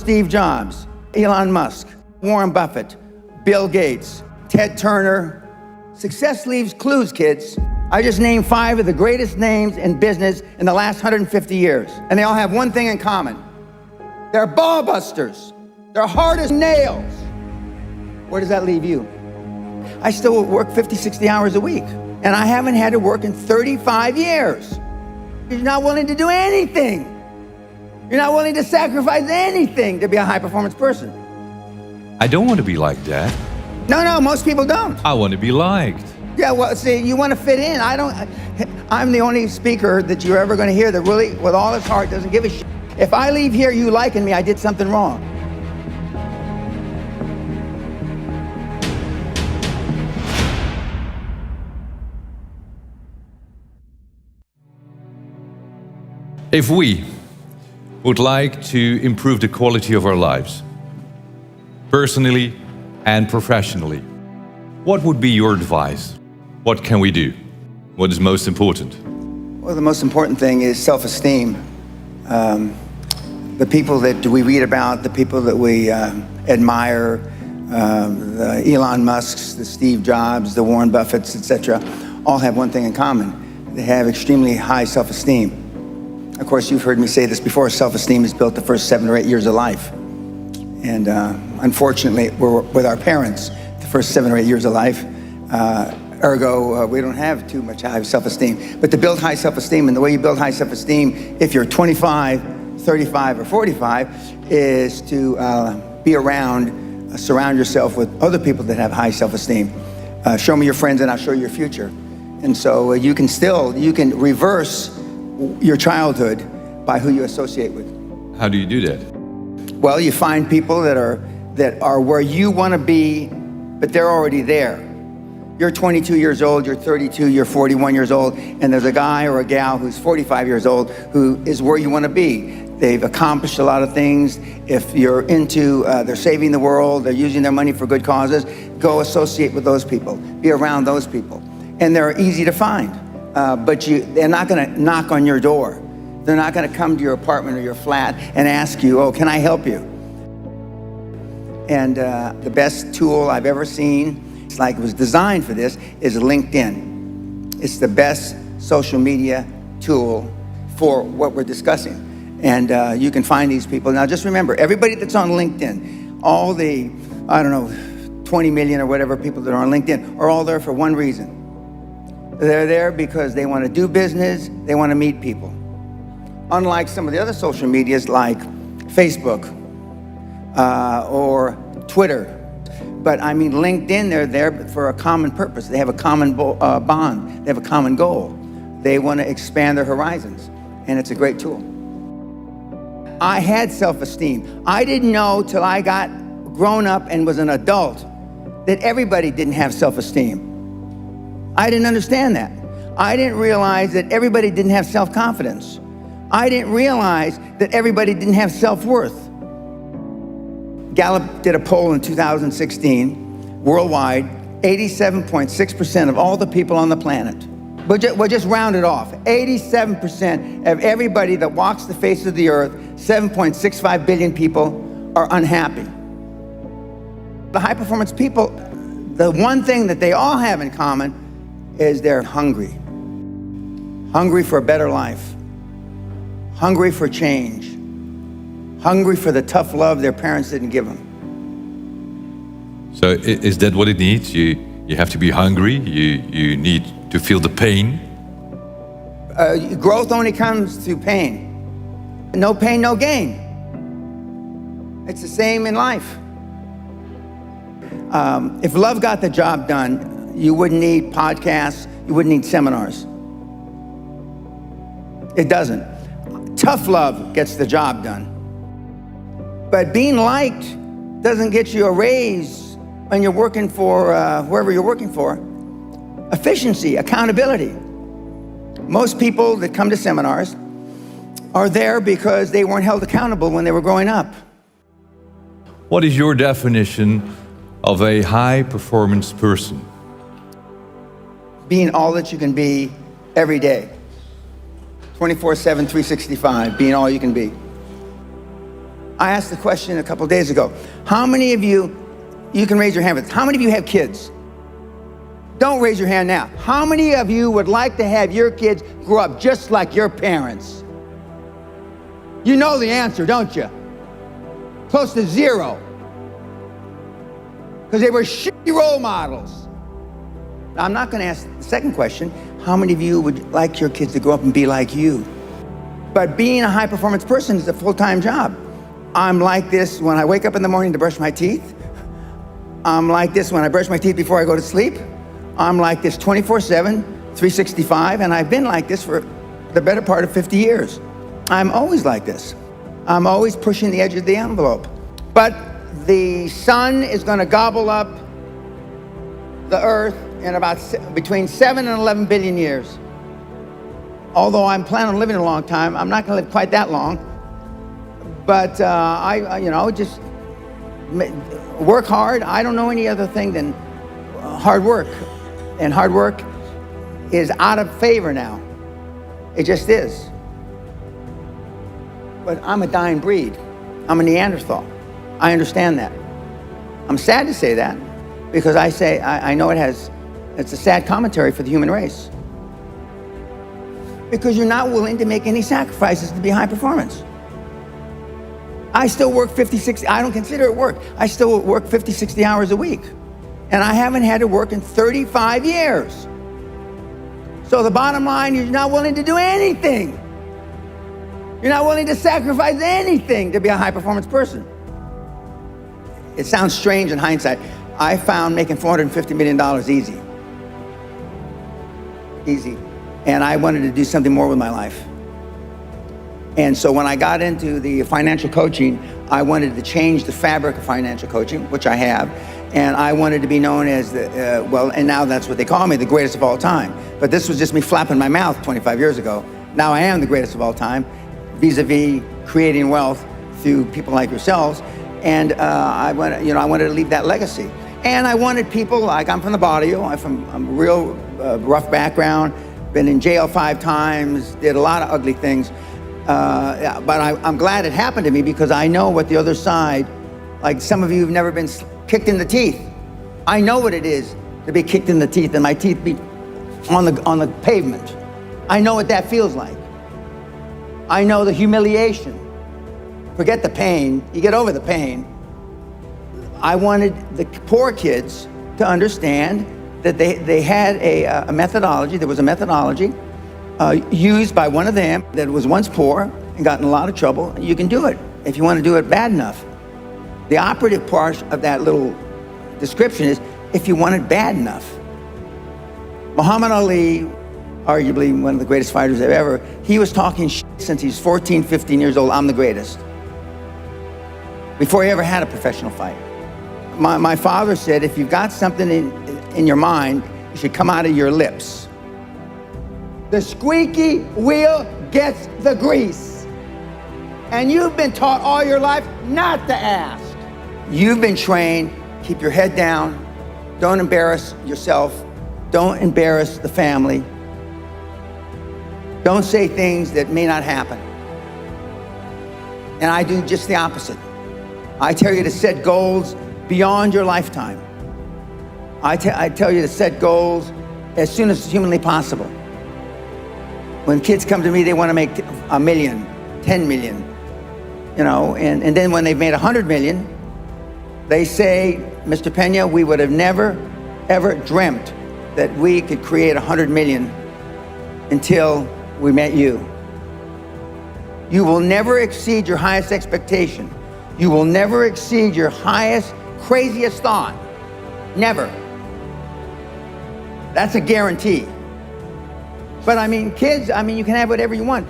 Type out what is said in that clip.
Steve Jobs, Elon Musk, Warren Buffett, Bill Gates, Ted Turner. Success leaves clues, kids. I just named 5 of the greatest names in business in the last 150 years. And they all have one thing in common. They're ball busters. They're hard as nails. Where does that leave you? I still work 50, 60 hours a week. And I haven't had to work in 35 years. You're not willing to do anything. You're not willing to sacrifice anything to be a high-performance person. I don't want to be like that. No, most people don't. I want to be liked. Yeah, well, see, you want to fit in. I'm the only speaker that you're ever going to hear that really, with all his heart, doesn't give a shit. If I leave here you liking me, I did something wrong. If we would like to improve the quality of our lives, personally and professionally, what would be your advice? What can we do? What is most important? Well, the most important thing is self-esteem. The people that we read about, the people that we admire, the Elon Musks, the Steve Jobs, the Warren Buffetts, etc., all have one thing in common. They have extremely high self-esteem. Of course, you've heard me say this before, self-esteem is built the first 7 or 8 years of life. And unfortunately, we're with our parents the first 7 or 8 years of life. Ergo, we don't have too much high self-esteem. But to build high self-esteem, and the way you build high self-esteem, if you're 25, 35, or 45, is to be around, surround yourself with other people that have high self-esteem. Show me your friends and I'll show you your future. And so you can reverse your childhood by who you associate with. How do you do that? Well, you find people that are where you want to be, but they're already there. You're 22 years old, you're 32, you're 41 years old, and there's a guy or a gal who's 45 years old who is where you want to be. They've accomplished a lot of things. If you're into, they're saving the world, they're using their money for good causes, go associate with those people, be around those people. And they're easy to find, but they're not going to knock on your door. They're not going to come to your apartment or your flat and ask you, oh, can I help you? And the best tool I've ever seen, it's like it was designed for this, is LinkedIn. It's the best social media tool for what we're discussing. And you can find these people. Now just remember, everybody that's on LinkedIn, all the, 20 million or whatever people that are on LinkedIn are all there for one reason. They're there because they want to do business, they want to meet people. Unlike some of the other social medias like Facebook or Twitter. But I mean, LinkedIn, they're there for a common purpose. They have a common bond. They have a common goal. They want to expand their horizons, and it's a great tool. I had self-esteem. I didn't know till I got grown up and was an adult that everybody didn't have self-esteem. I didn't understand that. I didn't realize that everybody didn't have self-confidence. I didn't realize that everybody didn't have self-worth. Gallup did a poll in 2016, worldwide, 87.6% of all the people on the planet. We'll just round it off. 87% of everybody that walks the face of the earth, 7.65 billion people, are unhappy. The high-performance people, the one thing that they all have in common is they're hungry. Hungry for a better life. Hungry for change. Hungry for the tough love their parents didn't give them. So is that what it needs? You have to be hungry, you need to feel the pain? Growth only comes through pain. No pain, no gain. It's the same in life. If love got the job done, you wouldn't need podcasts, you wouldn't need seminars. It doesn't. Tough love gets the job done. But being liked doesn't get you a raise when you're working for wherever you're working for. Efficiency, accountability. Most people that come to seminars are there because they weren't held accountable when they were growing up. What is your definition of a high-performance person? Being all that you can be every day. 24/7, 365, being all you can be. I asked the question a couple days ago. How many of you can raise your hand, but how many of you have kids? Don't raise your hand now. How many of you would like to have your kids grow up just like your parents? You know the answer, don't you? Close to zero. Because they were shitty role models. Now, I'm not going to ask the second question. How many of you would like your kids to grow up and be like you? But being a high-performance person is a full-time job. I'm like this when I wake up in the morning to brush my teeth. I'm like this when I brush my teeth before I go to sleep. I'm like this 24/7, 365, and I've been like this for the better part of 50 years. I'm always like this. I'm always pushing the edge of the envelope. But the sun is going to gobble up the earth in about between 7 and 11 billion years. Although I'm planning on living a long time, I'm not going to live quite that long. But I just work hard. I don't know any other thing than hard work. And hard work is out of favor now. It just is. But I'm a dying breed. I'm a Neanderthal. I understand that. I'm sad to say that because I know it's a sad commentary for the human race. Because you're not willing to make any sacrifices to be high performance. I still work 50, 60, I don't consider it work. I still work 50, 60 hours a week. And I haven't had to work in 35 years. So the bottom line, you're not willing to do anything. You're not willing to sacrifice anything to be a high performance person. It sounds strange in hindsight. I found making $450 million easy. Easy. And I wanted to do something more with my life. And so when I got into the financial coaching, I wanted to change the fabric of financial coaching, which I have. And I wanted to be known as and now that's what they call me, the greatest of all time. But this was just me flapping my mouth 25 years ago. Now I am the greatest of all time, vis-a-vis creating wealth through people like yourselves. And I wanted to leave that legacy. And I wanted people, like I'm from the barrio, I'm a real rough background, been in jail 5 times, did a lot of ugly things. But I'm glad it happened to me because I know what the other side, like some of you have never been kicked in the teeth. I know what it is to be kicked in the teeth and my teeth be on the pavement. I know what that feels like. I know the humiliation. Forget the pain, you get over the pain. I wanted the poor kids to understand that they had a methodology, there was a methodology used by one of them that was once poor and got in a lot of trouble. You can do it if you want to do it bad enough. The operative part of that little description is if you want it bad enough. Muhammad Ali, arguably one of the greatest fighters ever, he was talking shit since he's 14, 15 years old, I'm the greatest. Before he ever had a professional fight. My father said, if you've got something in your mind, it should come out of your lips. The squeaky wheel gets the grease. And you've been taught all your life not to ask. You've been trained, keep your head down, don't embarrass yourself, don't embarrass the family, don't say things that may not happen. And I do just the opposite. I tell you to set goals beyond your lifetime. I tell you to set goals as soon as humanly possible. When kids come to me, they want to make 1 million, 10 million, and then when they've made 100 million, they say, Mr. Pena, we would have never, ever dreamt that we could create 100 million until we met you. You will never exceed your highest expectation. You will never exceed your highest, craziest thought. Never. That's a guarantee. But kids, you can have whatever you want.